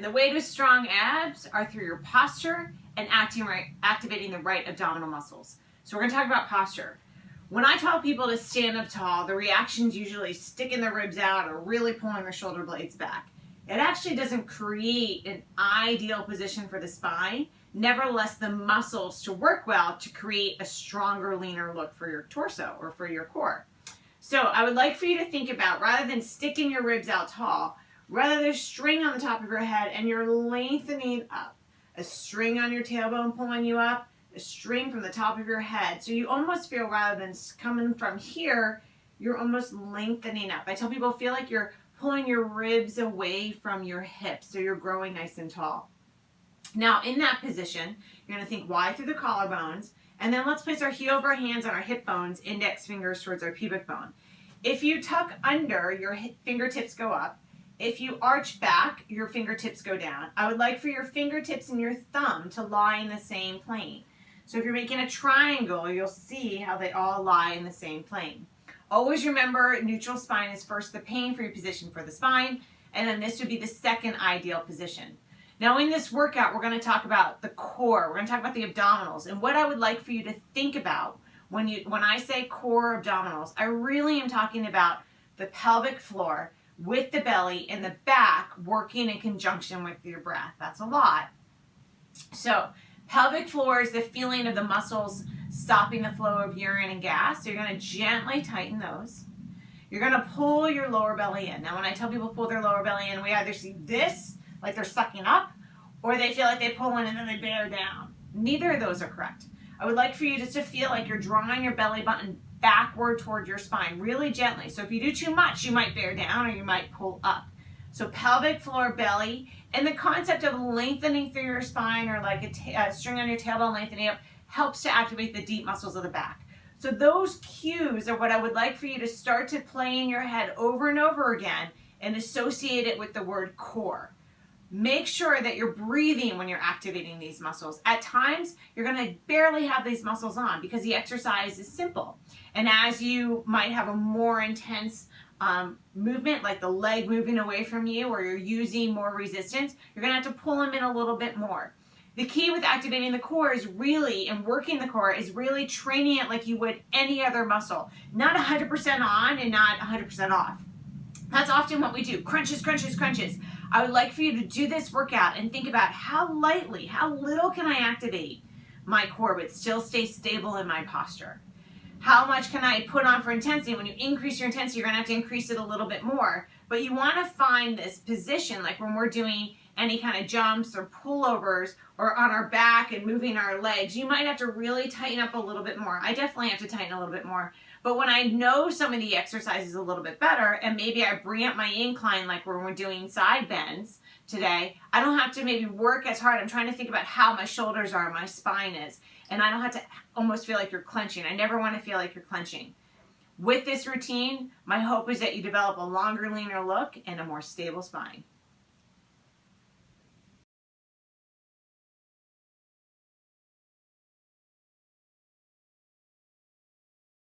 the way to strong abs are through your posture and activating the right abdominal muscles. So we're going to talk about posture. When I tell people to stand up tall, the reaction's usually sticking their ribs out or really pulling their shoulder blades back. It actually doesn't create an ideal position for the spine. Nevertheless, the muscles to work well to create a stronger, leaner look for your torso or for your core. So I would like for you to think about, rather than sticking your ribs out tall, rather there's string on the top of your head and you're lengthening up. A string on your tailbone pulling you up, a string from the top of your head. So you almost feel, rather than coming from here, you're almost lengthening up. I tell people, feel like you're pulling your ribs away from your hips, so you're growing nice and tall. Now in that position, you're going to think wide through the collarbones, and then let's place our heel over our hands on our hip bones, index fingers towards our pubic bone. If you tuck under, your fingertips go up. If you arch back, your fingertips go down. I would like for your fingertips and your thumb to lie in the same plane. So if you're making a triangle, you'll see how they all lie in the same plane. Always remember, neutral spine is first the pain-free position for the spine, and then this would be the second ideal position. Now in this workout, we're going to talk about the core. We're going to talk about the abdominals. And what I would like for you to think about when I say core abdominals, I really am talking about the pelvic floor with the belly and the back working in conjunction with your breath. That's a lot. So pelvic floor is the feeling of the muscles stopping the flow of urine and gas. So you're going to gently tighten those. You're going to pull your lower belly in. Now when I tell people pull their lower belly in, we either see this, like they're sucking up, or they feel like they pull in and then they bear down. Neither of those are correct. I would like for you just to feel like you're drawing your belly button backward toward your spine, really gently. So if you do too much, you might bear down or you might pull up. So pelvic floor, belly, and the concept of lengthening through your spine, or like a string on your tailbone lengthening up, helps to activate the deep muscles of the back. So those cues are what I would like for you to start to play in your head over and over again and associate it with the word core. Make sure that you're breathing when you're activating these muscles. At times, you're going to barely have these muscles on because the exercise is simple. And as you might have a more intense movement, like the leg moving away from you, or you're using more resistance, you're going to have to pull them in a little bit more. The key with activating the core is really, and working the core, is really training it like you would any other muscle. Not 100% on and not 100% off. That's often what we do. Crunches, crunches, crunches. I would like for you to do this workout and think about how lightly, how little can I activate my core but still stay stable in my posture? How much can I put on for intensity? When you increase your intensity, you're going to have to increase it a little bit more. But you want to find this position, like when we're doing any kind of jumps or pullovers or on our back and moving our legs, you might have to really tighten up a little bit more. I definitely have to tighten a little bit more. But when I know some of the exercises a little bit better, and maybe I bring up my incline, like when we're doing side bends today, I don't have to maybe work as hard. I'm trying to think about how my shoulders are, my spine is, and I don't have to almost feel like you're clenching. I never want to feel like you're clenching. With this routine, my hope is that you develop a longer, leaner look and a more stable spine.